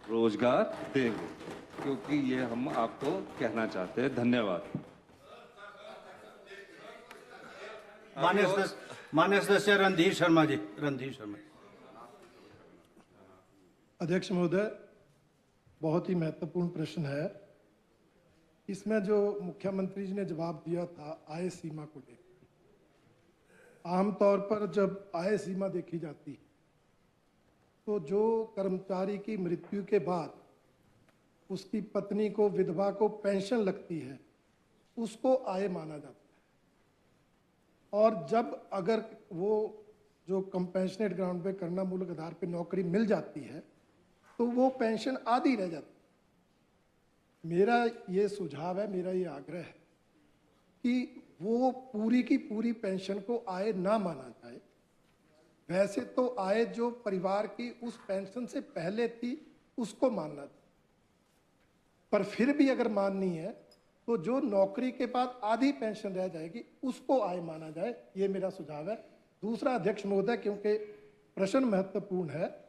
रोजगार देंगे, क्योंकि ये हम आपको कहना चाहते हैं। धन्यवाद। माननीय सदस्य रणधीर शर्मा जी। रणधीर शर्मा। अध्यक्ष महोदय, बहुत ही महत्वपूर्ण प्रश्न है। इसमें जो मुख्यमंत्री जी ने जवाब दिया था आय सीमा को लेकर, आमतौर पर जब आय सीमा देखी जाती है तो जो कर्मचारी की मृत्यु के बाद उसकी पत्नी को, विधवा को पेंशन लगती है, उसको आय माना जाता है। और जब अगर वो जो कंपेंशनेट ग्राउंड पे करना मूलक आधार पे नौकरी मिल जाती है तो वो पेंशन आधी रह जाती है। मेरा ये सुझाव है, मेरा ये आग्रह है कि वो पूरी की पूरी पेंशन को आय ना माना जाए। वैसे तो आय जो परिवार की उस पेंशन से पहले थी उसको मानना था, पर फिर भी अगर माननी है तो जो नौकरी के बाद आधी पेंशन रह जाएगी उसको आय माना जाए, ये मेरा सुझाव है। दूसरा अध्यक्ष महोदय, क्योंकि प्रश्न महत्वपूर्ण है,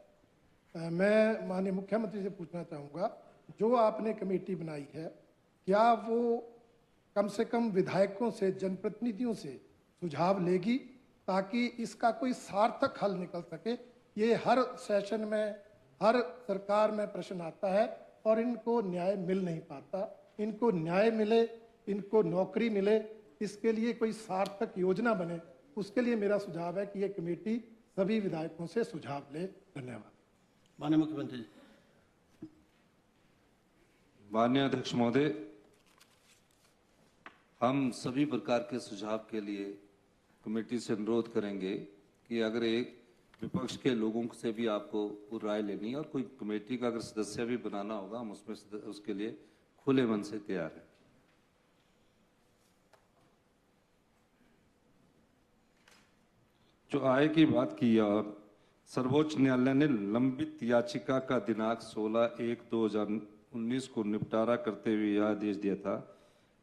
मैं माननीय मुख्यमंत्री से पूछना चाहूँगा, जो आपने कमेटी बनाई है क्या वो कम से कम विधायकों से, जनप्रतिनिधियों से सुझाव लेगी ताकि इसका कोई सार्थक हल निकल सके। ये हर सेशन में, हर सरकार में प्रश्न आता है और इनको न्याय मिल नहीं पाता। इनको न्याय मिले, इनको नौकरी मिले, इसके लिए कोई सार्थक योजना बने, उसके लिए मेरा सुझाव है कि ये कमेटी सभी विधायकों से सुझाव ले। धन्यवाद। माननीय मुख्यमंत्री जी। माननीय अध्यक्ष महोदय, हम सभी प्रकार के सुझाव के लिए कमेटी से अनुरोध करेंगे कि अगर एक विपक्ष के लोगों से भी आपको राय लेनी और कोई कमेटी का अगर सदस्य भी बनाना होगा, हम उसमें उसके लिए खुले मन से तैयार हैं। जो आय की बात की और सर्वोच्च न्यायालय ने लंबित याचिका का दिनांक 16/1/2019 को निपटारा करते हुए यह आदेश दिया था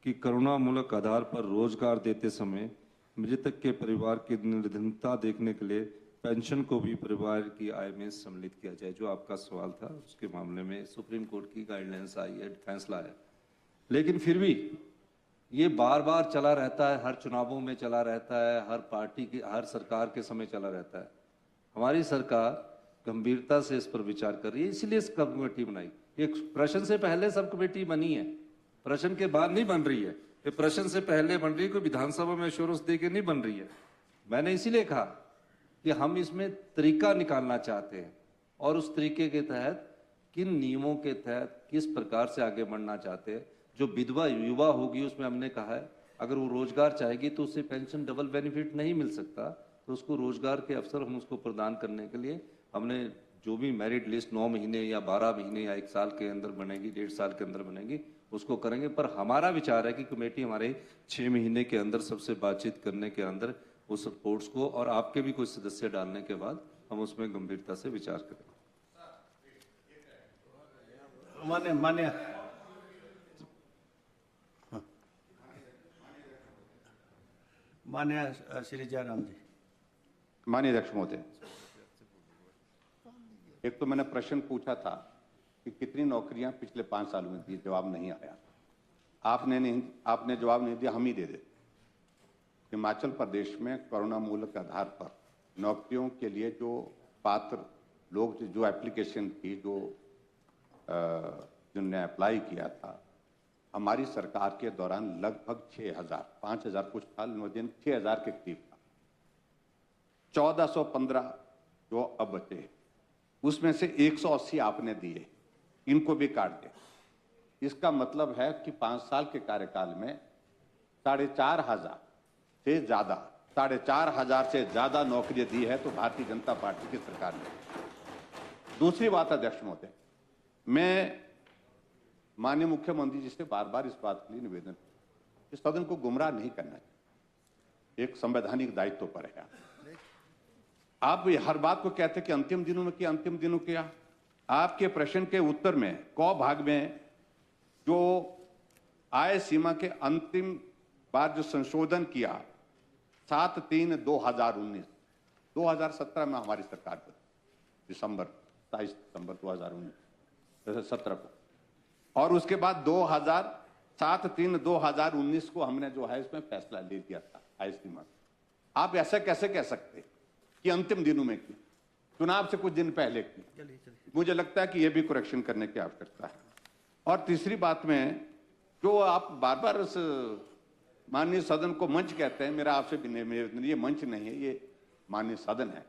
कि करुणामूलक आधार पर रोजगार देते समय मृतक के परिवार की निर्धनता देखने के लिए पेंशन को भी परिवार की आय में सम्मिलित किया जाए। जो आपका सवाल था उसके मामले में सुप्रीम कोर्ट की गाइडलाइंस आई है, फैसला है, लेकिन फिर भी ये बार बार चला रहता है, हर चुनावों में चला रहता है, हर पार्टी की, हर सरकार के समय चला रहता है। हमारी सरकार गंभीरता से इस पर विचार कर रही है, इसलिए इस कमेटी बनाई। एक प्रश्न से पहले सब कमेटी बनी है, प्रश्न के बाद नहीं बन रही है। ये प्रश्न से पहले बन रही है, कोई विधानसभा में एश्योरेंस दे के नहीं बन रही है। मैंने इसीलिए कहा कि हम इसमें तरीका निकालना चाहते हैं और उस तरीके के तहत, किन नियमों के तहत, किस प्रकार से आगे बढ़ना चाहते हैं। जो विधवा युवा होगी उसमें हमने कहा है अगर वो रोजगार चाहेगी तो उसे पेंशन डबल बेनिफिट नहीं मिल सकता, तो उसको रोजगार के अवसर हम उसको प्रदान करने के लिए हमने जो भी मेरिट लिस्ट 9 महीने या 12 महीने या 1 साल के अंदर बनेगी, 1.5 साल के अंदर बनेगी, उसको करेंगे। पर हमारा विचार है कि कमेटी हमारे 6 महीने के अंदर सबसे बातचीत करने के अंदर उस रिपोर्ट्स को और आपके भी कुछ सदस्य डालने के बाद हम उसमें गंभीरता से विचार करेंगे। मान्य मान्य श्री जयराम जी। माननीय अध्यक्ष महोदय, एक तो मैंने प्रश्न पूछा था कि कितनी नौकरियां पिछले 5 सालों में दी, जवाब नहीं आया। आपने जवाब नहीं दिया, हम ही दे देते। हिमाचल प्रदेश में करुणामूलक आधार पर नौकरियों के लिए जो पात्र लोग, जो एप्लीकेशन की, जिनने अप्लाई किया था, हमारी सरकार के दौरान लगभग 6,000, 5,000 कुछ था, लेकिन 6,000 के करीब था। 1415 जो अब बचे, उसमें से 180 आपने दिए, इनको भी काट दे। इसका मतलब है कि 5 साल के कार्यकाल में 4,500 से ज्यादा, 4,500 से ज्यादा नौकरियां दी है तो भारतीय जनता पार्टी की सरकार ने। दूसरी बात अध्यक्ष महोदय, मैं माननीय मुख्यमंत्री जी से बार बार इस बात के लिए निवेदन, इस सदन को गुमराह नहीं करना चाहिए, एक संवैधानिक दायित्व पर है। आप हर बात को कहते कि अंतिम दिनों में किया, अंतिम दिनों किया। आपके प्रश्न के उत्तर में क भाग में जो आय सीमा के अंतिम बार जो संशोधन किया 7/3/2019, 2017 में हमारी सरकार बनी, 27 दिसंबर 2019, 2017 को, और उसके बाद 2007-3-2019 को हमने जो है इसमें फैसला ले लिया था हाई सीमा। आप ऐसा कैसे कह सकते कि अंतिम दिनों में की, चुनाव से कुछ दिन पहले की? मुझे लगता है कि यह भी करेक्शन करने की आवश्यकता है। और तीसरी बात में जो आप बार बार इस माननीय सदन को मंच कहते हैं, मेरा आपसे भी निवेदन, ये मंच नहीं है, ये माननीय सदन है।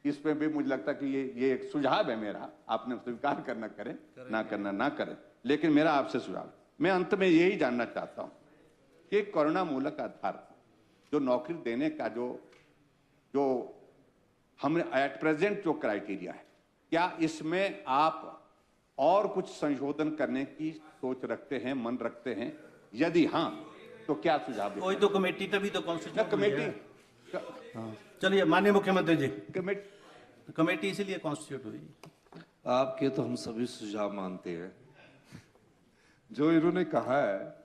इसमें भी मुझे लगता है कि ये एक सुझाव है मेरा, आपने स्वीकार करना करें, ना करना ना करें, लेकिन मेरा आपसे सुझाव, मैं अंत में यही जानना चाहता हूं कि कोरोना मूलक आधार पर जो नौकरी देने का जो हमने एट प्रेजेंट जो क्राइटेरिया है, क्या इसमें आप और कुछ संशोधन करने की सोच रखते हैं, मन रखते हैं? यदि हाँ, तो क्या सुझाव दें? कोई तो कमेटी, तभी तो कॉन्स्टिट्यूट कमेटी, चलिए माननीय मुख्यमंत्री जी, कमेटी इसीलिए कॉन्स्टिट्यूट हुई। आपके तो हम सभी सुझाव मानते हैं। जो इन्होंने कहा है,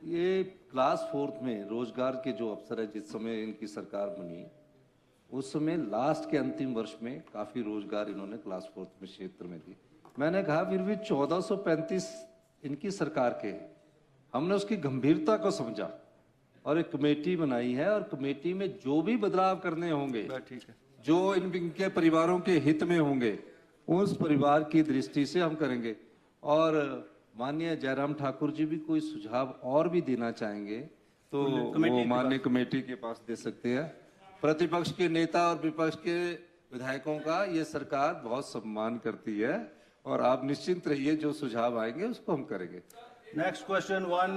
ये क्लास 4 में रोजगार के जो अवसर है, जिस समय इनकी सरकार बनी उस समय लास्ट के अंतिम वर्ष में काफी रोजगार इन्होंने क्लास 4 में क्षेत्र में दी। मैंने कहा फिर भी 1435 इनकी सरकार के हैं। हमने उसकी गंभीरता को समझा और एक कमेटी बनाई है, और कमेटी में जो भी बदलाव करने होंगे, ठीक है, जो इनके परिवारों के हित में होंगे, उस परिवार की दृष्टि से हम करेंगे। और माननीय जयराम ठाकुर जी भी कोई सुझाव और भी देना चाहेंगे तो वो माननीय कमेटी के पास दे सकते हैं। प्रतिपक्ष के नेता और विपक्ष के विधायकों का ये सरकार बहुत सम्मान करती है, और आप निश्चिंत रहिए, जो सुझाव आएंगे उसको हम करेंगे। Next question 1